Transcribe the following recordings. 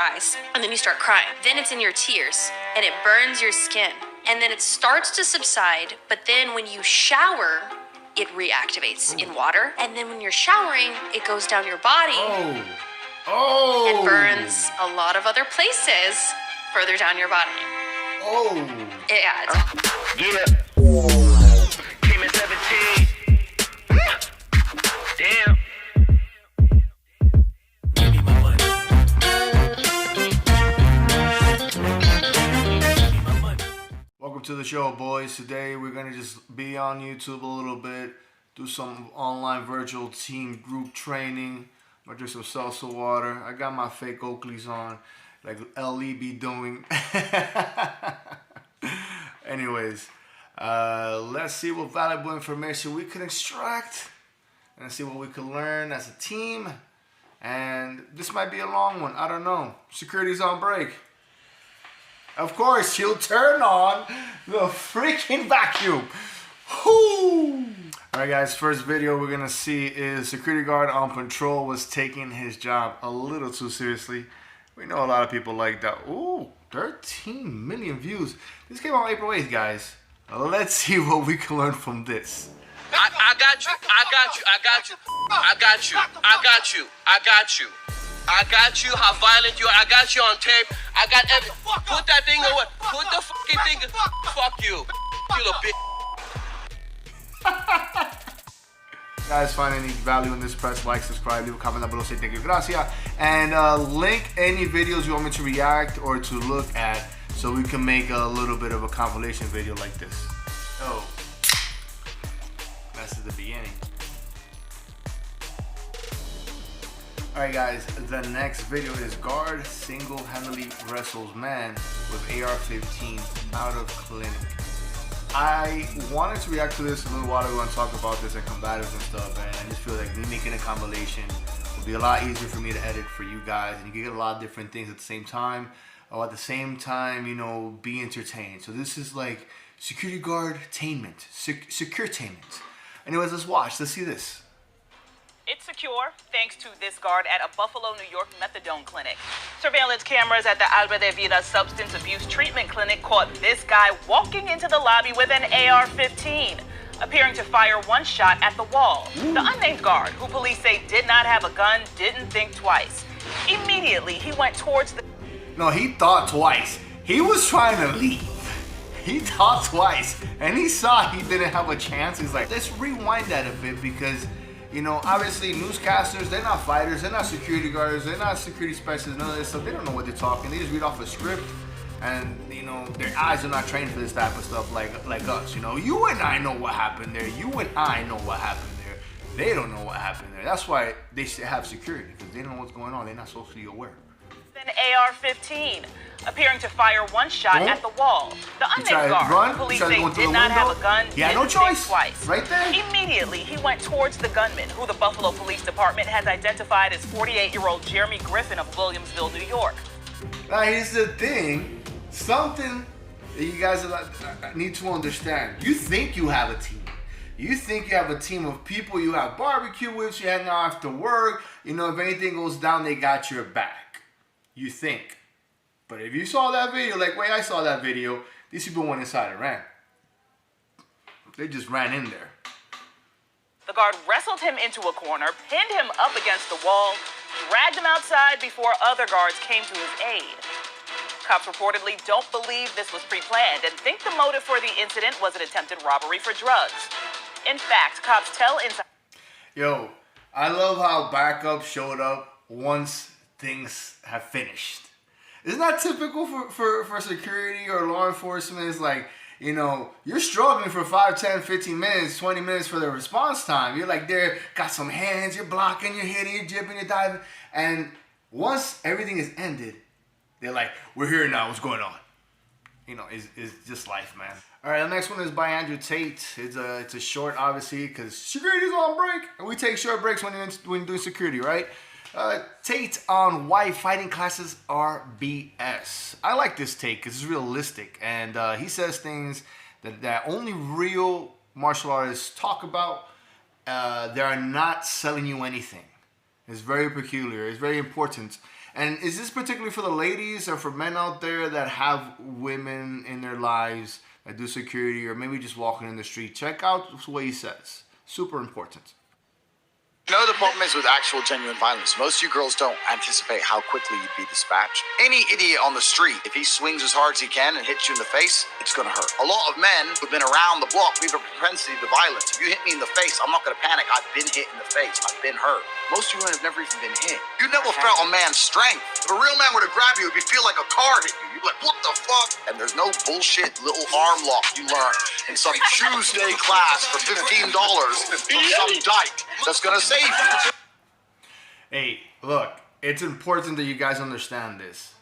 eyes, and then you start crying. Then it's in your tears, and it burns your skin. And then it starts to subside, but then when you shower, it reactivates in water. And then when you're showering, it goes down your body and burns a lot of other places further down your body. Yeah. Came at 17. Damn. Welcome to the show, boys. Today we're gonna just be on YouTube a little bit, do some online virtual team group training. I'm gonna drink some salsa water. I got my fake Oakleys on, like LE be doing. Anyways, let's see what valuable information we can extract and see what we can learn as a team. And this might be a long one. I don't know. Security's on break. Of course, he'll turn on the freaking vacuum. Whoo! Alright guys, first video we're gonna see is security guard on patrol was taking his job a little too seriously. We know a lot of people like that. Ooh, 13 million views. This came out April 8th, guys. Let's see what we can learn from this. I got you. I got you, how violent you are. I got you on tape. I got every. Put that thing away. Put the fucking thing. Fuck you. You little bitch. Guys, find any value in this, press like, subscribe, leave a comment down below, say thank you, gracias. And link any videos you want me to react or to look at so we can make a little bit of a compilation video like this. Oh, that's the beginning. Alright guys, the next video is guard single-handedly wrestles man with AR-15 out of clinic. I wanted to react to this a little while ago and talk about this and combatives and stuff, and I just feel like me making a compilation will be a lot easier for me to edit for you guys, and you can get a lot of different things at the same time, or at the same time, you know, be entertained. So this is like security guard-tainment, secure-tainment. Anyways, let's watch, let's see this. It's secure thanks to this guard at a Buffalo, New York methadone clinic. Surveillance cameras at the Alba de Vida substance abuse treatment clinic caught this guy walking into the lobby with an AR-15, appearing to fire one shot at the wall. The unnamed guard, who police say did not have a gun, didn't think twice. Immediately, he went towards the... No, he thought twice. He was trying to leave. He thought twice, and he saw he didn't have a chance. He's like, let's rewind that a bit because... You know, obviously newscasters, they're not fighters, they're not security guards, they're not security specialists, none of this stuff. They don't know what they're talking. They just read off a script and, you know, their eyes are not trained for this type of stuff like us. You know, you and I know what happened there. You and I know what happened there. They don't know what happened there. That's why they should have security, because they don't know what's going on. They're not socially aware. An AR-15, appearing to fire one shot at the wall. The unnamed guard, who police say did not have a gun, he had no choice. Twice. Right there. Immediately, he went towards the gunman, who the Buffalo Police Department has identified as 48-year-old Jeremy Griffin of Williamsville, New York. Now, here's the thing. Something that you guys need to understand. You think you have a team. You think you have a team of people you have barbecue with, you hang out after work. You know, if anything goes down, they got your back. You think. But if you saw that video, like way I saw that video, these people went inside and ran. They just ran in there. The guard wrestled him into a corner, pinned him up against the wall, dragged him outside before other guards came to his aid. Cops reportedly don't believe this was pre-planned and think the motive for the incident was an attempted robbery for drugs. In fact, cops tell inside... Yo, I love how backup showed up once things have finished. Isn't that typical for security or law enforcement? It's like, you know, you're struggling for 5, 10, 15 minutes, 20 minutes for the response time. You're like there, got some hands, you're blocking, you're hitting, you're jipping, you're diving. And once everything is ended, they're like, we're here now, what's going on? You know, it's just life, man. All right, the next one is by Andrew Tate. It's a short, obviously, because security's on break. And we take short breaks when you're doing security, right? Tate on why fighting classes are BS. I like this take because it's realistic, and he says things that only real martial artists talk about. They are not selling you anything. It's very peculiar. It's very important. And is this particularly for the ladies or for men out there that have women in their lives that do security or maybe just walking in the street? Check out what he says. Super important. You know the problem is with actual genuine violence. Most of you girls don't anticipate how quickly you'd be dispatched. Any idiot on the street, if he swings as hard as he can and hits you in the face, it's gonna hurt. A lot of men who've been around the block, we have a propensity to violence. If you hit me in the face, I'm not gonna panic. I've been hit in the face. I've been hurt. Most of you women have never even been hit. You never felt a man's strength. If a real man were to grab you, it'd feel like a car hit you. You'd be like, what the fuck? And there's no bullshit little arm lock you learn in some Tuesday class for $15 from some dyke that's gonna save you. Hey, look, it's important that you guys understand this.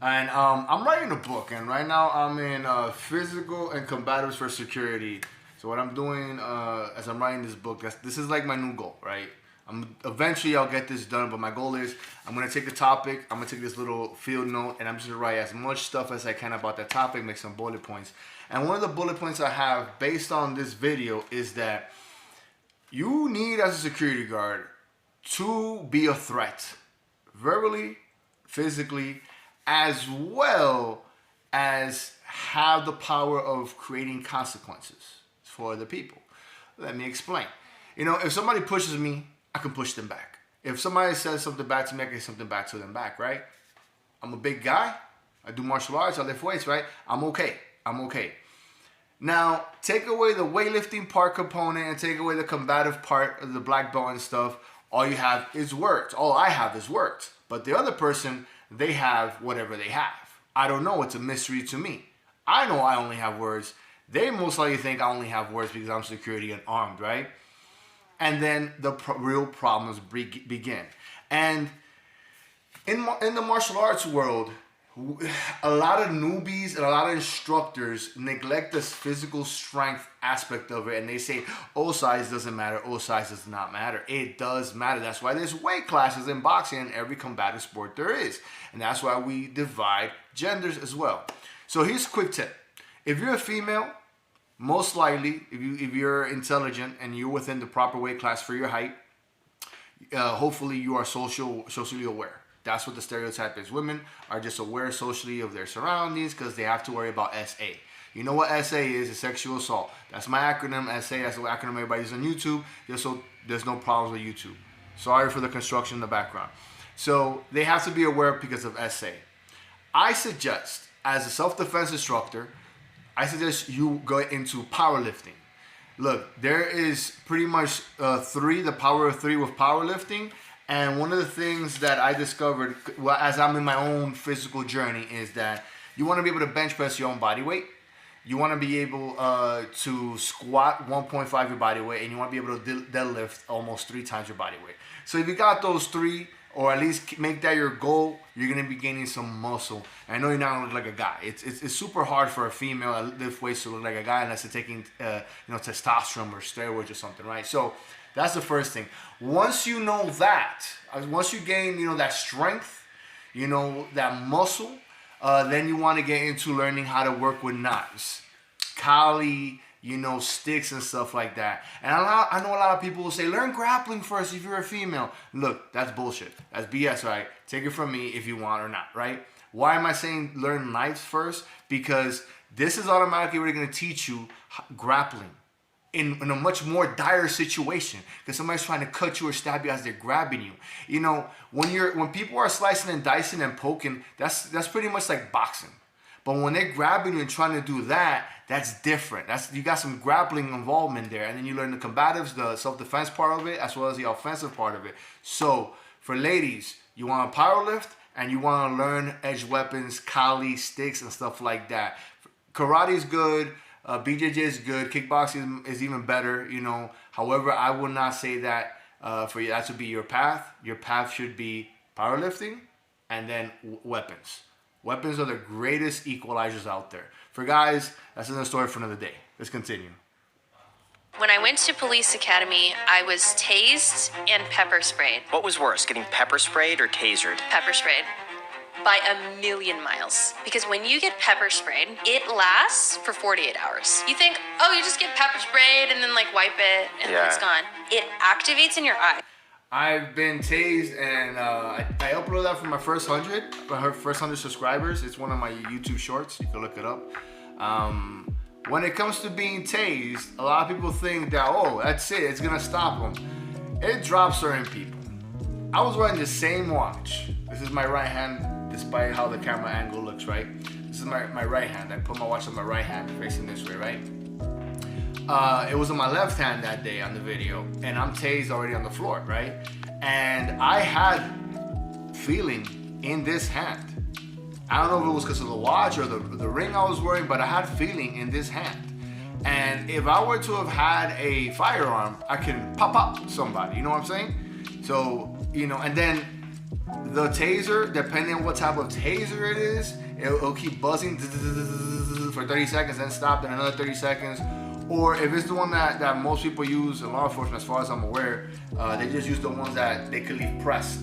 And I'm writing a book, and right now I'm in physical and combatives for security. So what I'm doing as I'm writing this book, this is like my new goal, right? Eventually I'll get this done, but my goal is I'm gonna take the topic, I'm gonna take this little field note, and I'm just gonna write as much stuff as I can about that topic, make some bullet points. And one of the bullet points I have based on this video is that you need, as a security guard, to be a threat, verbally, physically, as well as have the power of creating consequences for other people. Let me explain. You know, if somebody pushes me, I can push them back. If somebody says something bad to me, I can say something bad to them back, right? I'm a big guy. I do martial arts. I lift weights, right? I'm okay. Now, take away the weightlifting part component and take away the combative part of the black belt and stuff. All you have is words. All I have is words. But the other person, they have whatever they have. I don't know. It's a mystery to me. I know I only have words. They most likely think I only have words because I'm security and armed, right? And then the real problems begin. And in the martial arts world, a lot of newbies and a lot of instructors neglect this physical strength aspect of it, and they say, oh, size doesn't matter, oh, size does not matter. It does matter. That's why there's weight classes in boxing and every combative sport there is. And that's why we divide genders as well. So here's a quick tip. If you're a female, most likely, if you're intelligent and you're within the proper weight class for your height, hopefully you are socially aware. That's what the stereotype is. Women are just aware socially of their surroundings because they have to worry about SA. You know what SA is? It's sexual assault. That's my acronym, SA. That's the acronym everybody uses on YouTube, just so there's no problems with YouTube. Sorry for the construction in the background. So they have to be aware because of SA. I suggest, as a self-defense instructor, I suggest you go into powerlifting. Look, there is pretty much the power of 3 with powerlifting. And one of the things that I discovered as I'm in my own physical journey is that you want to be able to bench press your own body weight. You want to be able to squat 1.5 your body weight, and you want to be able to deadlift almost 3 times your body weight. So if you got those 3, or at least make that your goal, you're going to be gaining some muscle. And I know you're not going to look like a guy. It's super hard for a female that lift weights to look like a guy unless they're taking testosterone or steroids or something, right? So that's the first thing. Once you know that, once you gain, that strength, that muscle, then you want to get into learning how to work with knives, kali, sticks and stuff like that. And I know a lot of people will say, learn grappling first if you're a female. Look, that's bullshit. That's BS, right? Take it from me if you want or not, right? Why am I saying learn knives first? Because this is automatically really going to teach you grappling in a much more dire situation, because somebody's trying to cut you or stab you as they're grabbing you. When people are slicing and dicing and poking, that's pretty much like boxing. But when they're grabbing you and trying to do that, that's different. You got some grappling involvement there, and then you learn the combatives, the self-defense part of it, as well as the offensive part of it. So for ladies, you want to power lift and you want to learn edge weapons, kali, sticks, and stuff like that. Karate is good. BJJ is good. Kickboxing is even better, However, I would not say that for you that should be your path. Your path should be powerlifting and then weapons. Weapons are the greatest equalizers out there. For guys, that's another story for another day. Let's continue. When I went to police academy, I was tased and pepper sprayed. What was worse, getting pepper sprayed or tasered? Pepper sprayed. By 1,000,000 miles. Because when you get pepper sprayed, it lasts for 48 hours. You think, oh, you just get pepper sprayed and then wipe it and then it's gone. It activates in your eye. I've been tased, and I uploaded that for my first 100 subscribers. It's one of my YouTube shorts. You can look it up. When it comes to being tased, a lot of people think that, oh, that's it, it's gonna stop them. It drops certain people. I was wearing the same watch. This is my right hand, despite how the camera angle looks, right? This is my right hand. I put my watch on my right hand, facing this way, right? It was on my left hand that day on the video, and I'm tased already on the floor, right? And I had feeling in this hand. I don't know if it was because of the watch or the ring I was wearing, but I had feeling in this hand. And if I were to have had a firearm, I can pop somebody, you know what I'm saying? So, and then the taser, depending on what type of taser it is, it'll keep buzzing for 30 seconds, then stop, then another 30 seconds. Or if it's the one that most people use in law enforcement, as far as I'm aware, they just use the ones that they could leave pressed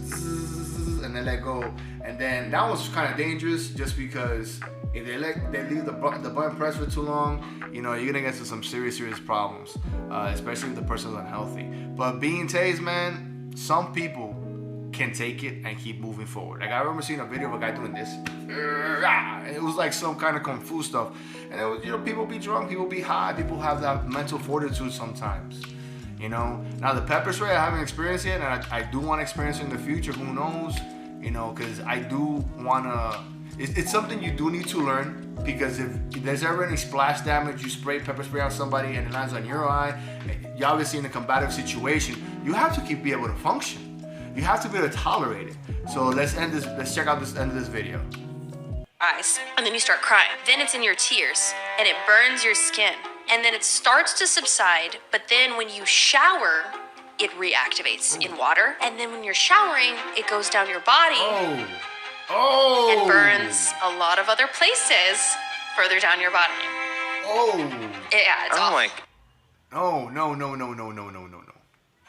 and then let go. And then that was kind of dangerous, just because if they leave the button pressed for too long, you're gonna get into some serious problems, especially if the person's unhealthy. But being tased, man, some people can take it and keep moving forward. Like, I remember seeing a video of a guy doing this. It was like some kind of kung fu stuff. And it was, people be drunk, people be high, people have that mental fortitude sometimes. Now the pepper spray, I haven't experienced yet, and I do want to experience it in the future. Who knows? Because I do want to. It's something you do need to learn, because if there's ever any splash damage, you spray pepper spray on somebody and it lands on your eye, you're obviously in a combative situation. You have to be able to function. You have to be able to tolerate it. So let's check out this end of this video. Eyes, and then you start crying. Then it's in your tears, and it burns your skin. And then it starts to subside, but then when you shower, it reactivates in water. And then when you're showering, it goes down your body and burns a lot of other places further down your body. Yeah, it's awful. No.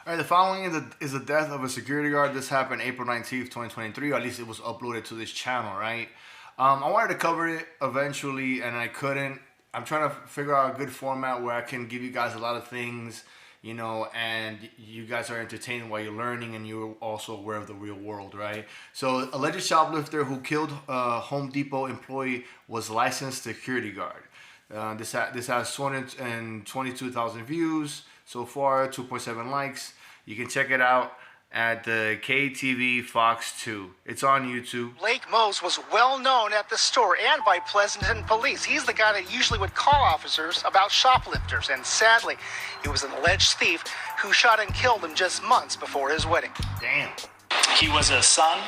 All right, the following is the death of a security guard. This happened April 19th, 2023, or at least it was uploaded to this channel, right? I wanted to cover it eventually, and I couldn't. I'm trying to figure out a good format where I can give you guys a lot of things, and you guys are entertained while you're learning, and you're also aware of the real world, right? So, alleged shoplifter who killed a Home Depot employee was licensed security guard. This has 222,000 views so far, 2.7 likes. You can check it out at the KTV Fox 2. It's on YouTube. Blake Mose was well known at the store and by Pleasanton police. He's the guy that usually would call officers about shoplifters, and sadly, he was an alleged thief who shot and killed him just months before his wedding. Damn. He was a son.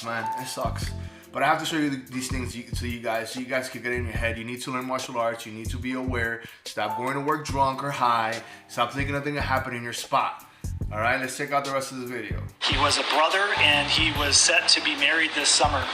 Man, it sucks. But I have to show you these things to you guys, so you guys can get it in your head. You need to learn martial arts. You need to be aware. Stop going to work drunk or high. Stop thinking nothing will happen in your spot. All right, let's check out the rest of the video. He was a brother, and he was set to be married this summer.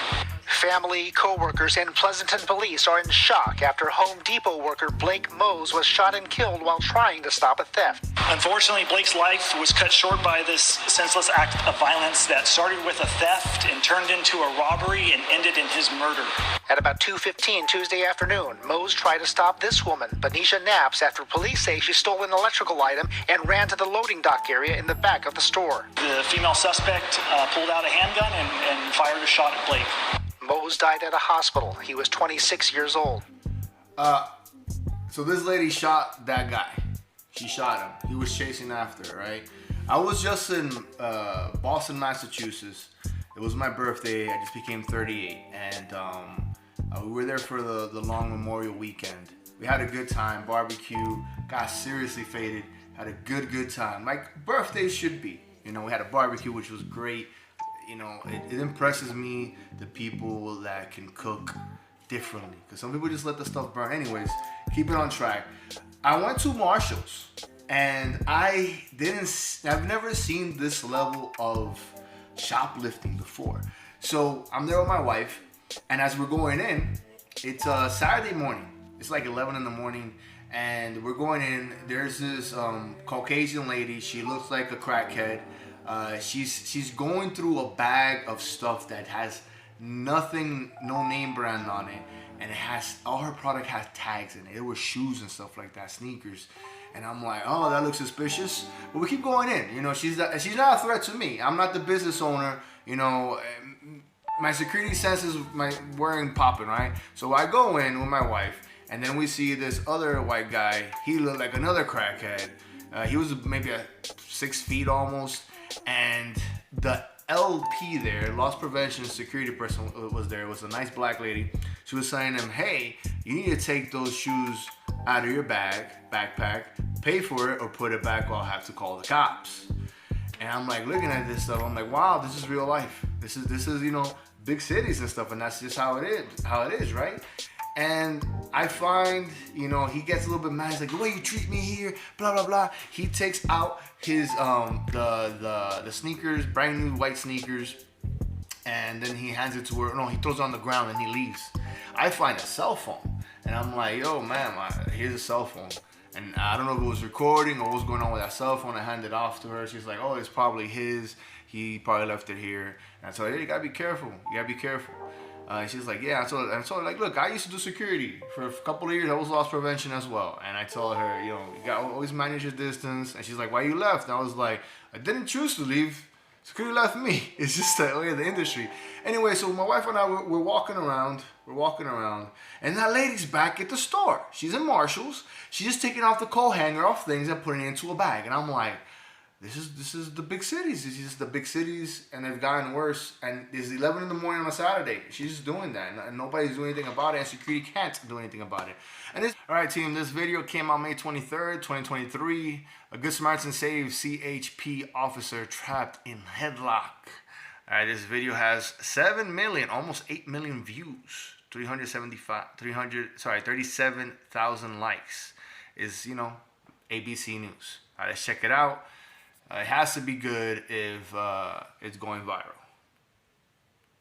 Family, co-workers, and Pleasanton police are in shock after Home Depot worker Blake Mose was shot and killed while trying to stop a theft. Unfortunately, Blake's life was cut short by this senseless act of violence that started with a theft and turned into a robbery and ended in his murder. At about 2:15 Tuesday afternoon, Mose tried to stop this woman, Benicia Knaps, after police say she stole an electrical item and ran to the loading dock area in the back of the store. The female suspect pulled out a handgun and fired a shot at Blake. Mose died at a hospital. He was 26 years old. So this lady shot that guy. She shot him. He was chasing after her, right? I was just in Boston, Massachusetts. It was my birthday. I just became 38, and we were there for the long Memorial weekend. We had a good time, barbecue, got seriously faded, had a good time, like birthdays should be. We had a barbecue, which was great. It impresses me, the people that can cook differently, because some people just let the stuff burn. Anyways, keep it on track. I went to Marshall's, and I've never seen this level of shoplifting before. So I'm there with my wife, and as we're going in, it's a Saturday morning. It's like 11 in the morning, and we're going in. There's this Caucasian lady. She looks like a crackhead. She's going through a bag of stuff that has nothing, no name brand on it, and all her product has tags in it. It was shoes and stuff like that, sneakers. And I'm like, oh, that looks suspicious. But we keep going in. You know, she's not a threat to me. I'm not the business owner. You know, my security senses weren't popping, right? So I go in with my wife, and then we see this other white guy. He looked like another crackhead. He was maybe 6 feet almost. And the LP there, loss prevention security person was there. It was a nice black lady. She was saying to him, hey, you need to take those shoes out of your backpack, pay for it or put it back or I'll have to call the cops. And I'm like looking at this stuff, I'm like, wow, this is real life. This is, you know, big cities and stuff, and that's just how it is, right? And I find, you know, he gets a little bit mad. He's like, the way you treat me here, blah, blah, blah. He takes out his, the sneakers, brand new white sneakers, and then he hands it to her. No, he throws it on the ground and he leaves. I find a cell phone, and I'm like, yo, man, here's a cell phone. And I don't know if it was recording or what was going on with that cell phone. I handed it off to her. She's like, oh, it's probably his. He probably left it here. And I told her, hey, you gotta be careful. You gotta be careful. She's like, yeah. And so like, look, I used to do security for a couple of years. I was loss prevention as well. And I told her, you know, you gotta always manage your distance. And she's like, why you left? And I was like, I didn't choose to leave. Security left me. It's just the way of the industry. Anyway, so my wife and I, we're walking around. And that lady's back at the store. She's in Marshall's. She's just taking off the coat hanger off things and putting it into a bag. And I'm like, this is the big cities. This is the big cities, and they've gotten worse. And it's 11 in the morning on a Saturday. She's just doing that, and nobody's doing anything about it, and security can't do anything about it. And all right, team, this video came out May 23rd, 2023. A Good Samaritan saves CHP officer trapped in headlock. All right, this video has 7 million, almost 8 million views, 37,000 likes. Is, you know, ABC News. All right, let's check it out. It has to be good if it's going viral.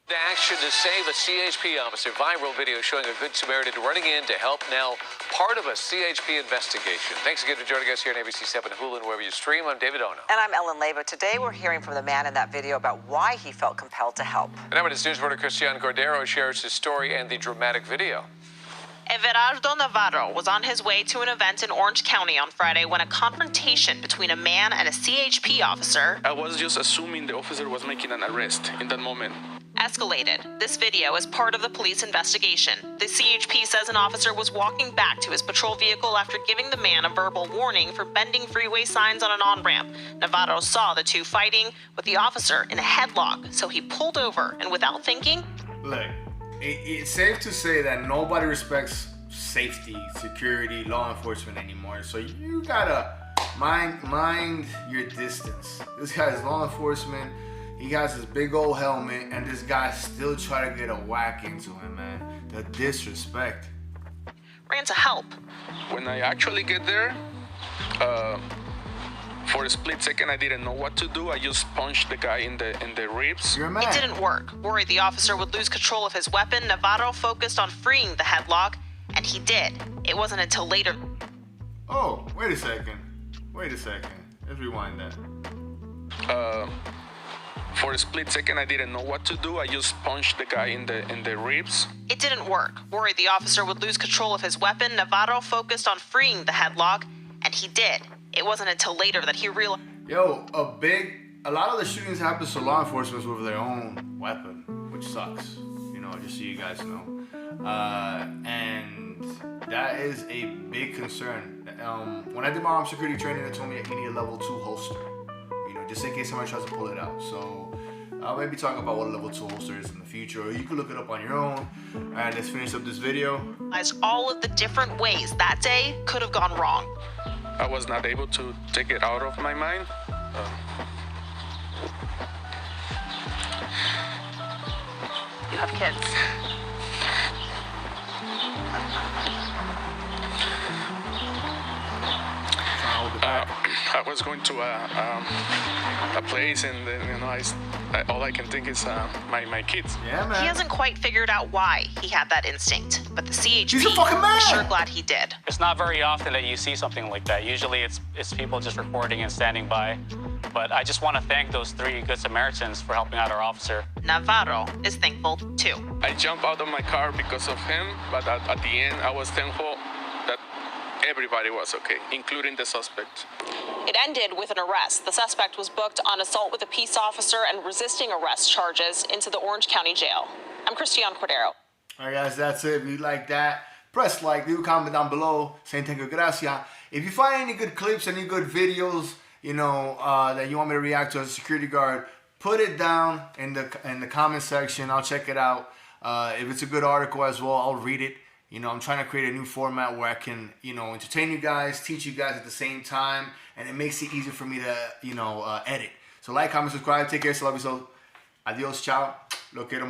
The action to save a CHP officer. Viral video showing a Good Samaritan running in to help now. Part of a CHP investigation. Thanks again for joining us here on ABC 7 Hulu and wherever you stream. I'm David Ono. And I'm Ellen Labo. Today we're hearing from the man in that video about why he felt compelled to help. And Eyewitness News reporter Christian Cordero shares his story and the dramatic video. Everardo Navarro was on his way to an event in Orange County on Friday when a confrontation between a man and a CHP officer I was just assuming the officer was making an arrest in that moment. Escalated. This video is part of the police investigation. The CHP says an officer was walking back to his patrol vehicle after giving the man a verbal warning for bending freeway signs on an on-ramp. Navarro saw the two fighting with the officer in a headlock, so he pulled over and without thinking... Look, it's safe to say that nobody respects safety, security, law enforcement anymore. So you gotta mind your distance. This guy's law enforcement. He has his big old helmet, and this guy still trying to get a whack into him, man. The disrespect. Ran to help. When I actually get there, for a split second, I didn't know what to do. I just punched the guy in the ribs. You're mad. It didn't work. Worried the officer would lose control of his weapon, Navarro focused on freeing the headlock, and he did. It wasn't until later. Oh, wait a second. Let's rewind that. For a split second, I didn't know what to do. I just punched the guy in the ribs. It didn't work. Worried the officer would lose control of his weapon, Navarro focused on freeing the headlock, and he did. It wasn't until later that he realized... Yo, a lot of the shootings happen to law enforcement with their own weapon, which sucks. You know, just so you guys know. And that is a big concern. When I did my armed security training, they told me I need a level 2 holster. You know, just in case somebody tries to pull it out. So I'll maybe talk about what a level 2 holster is in the future, or you can look it up on your own. All right, let's finish up this video. All of the different ways that day could have gone wrong. I was not able to take it out of my mind. You have kids. I was going to a place, and then, you know, all I can think is my kids. Yeah, man. He hasn't quite figured out why he had that instinct, but the CHP He's a fucking man. is sure glad he did. It's not very often that you see something like that. Usually it's people just reporting and standing by. But I just want to thank those 3 Good Samaritans for helping out our officer. Navarro is thankful too. I jumped out of my car because of him, but at the end I was thankful that everybody was okay, including the suspect. It ended with an arrest. The suspect was booked on assault with a peace officer and resisting arrest charges into the Orange County Jail. I'm Christiane Cordero. All right, guys, that's it. If you like that, press like, leave a comment down below saying thank you, gracias. If you find any good clips, any good videos, you know, that you want me to react to as a security guard, put it down in the comment section. I'll check it out. If it's a good article as well, I'll read it. You know, I'm trying to create a new format where I can, you know, entertain you guys, teach you guys at the same time, and it makes it easier for me to, you know, edit. So like, comment, subscribe. Take care. So love you. So adios, ciao. Lo quiero.